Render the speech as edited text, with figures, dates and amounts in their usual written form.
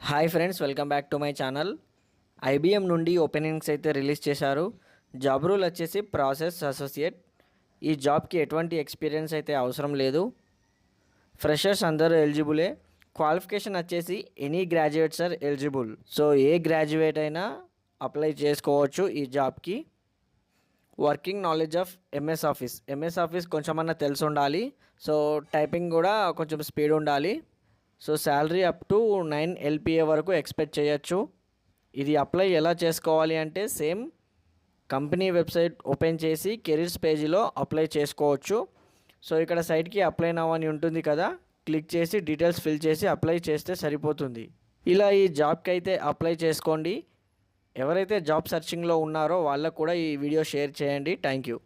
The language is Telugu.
Hi friends, welcome back to my channel. IBM నుండి ఓపెనింగ్స్ అయితే రిలీజ్ చేశారు. జాబ్ రూల్ వచ్చేసి ప్రాసెస్ అసోసియేట్. ఈ జాబ్కి ఎటువంటి ఎక్స్పీరియన్స్ అయితే అవసరం లేదు. ఫ్రెషర్స్ అందరూ ఎలిజిబులే. క్వాలిఫికేషన్ వచ్చేసి any graduates are eligible. So ఏ గ్రాడ్యుయేట్ అయినా అప్లై చేసుకోవచ్చు ఈ జాబ్కి. Working knowledge of MS office కొంచెమన్నా తెలిసి ఉండాలి. సో టైపింగ్ కూడా కొంచెం స్పీడ్ ఉండాలి. So salary up to 9 LPA వరకు ఎక్స్పెక్ట్ చేయొచ్చు. ఇది అప్లై ఎలా చేసుకోవాలి అంటే సేమ్ కంపెనీ వెబ్సైట్ ఓపెన్ చేసి కెరీర్స్ పేజీలో అప్లై చేసుకోవచ్చు. సో ఇక్కడ సైట్కి అప్లై నౌ అని ఉంటుంది కదా, క్లిక్ చేసి డీటెయిల్స్ ఫిల్ చేసి అప్లై చేస్తే సరిపోతుంది. ఇలా ఈ జాబ్కి అయితే అప్లై చేసుకోండి. ఎవరైతే జాబ్ సర్చింగ్లో ఉన్నారో వాళ్ళకు కూడా ఈ వీడియో షేర్ చేయండి. Thank you.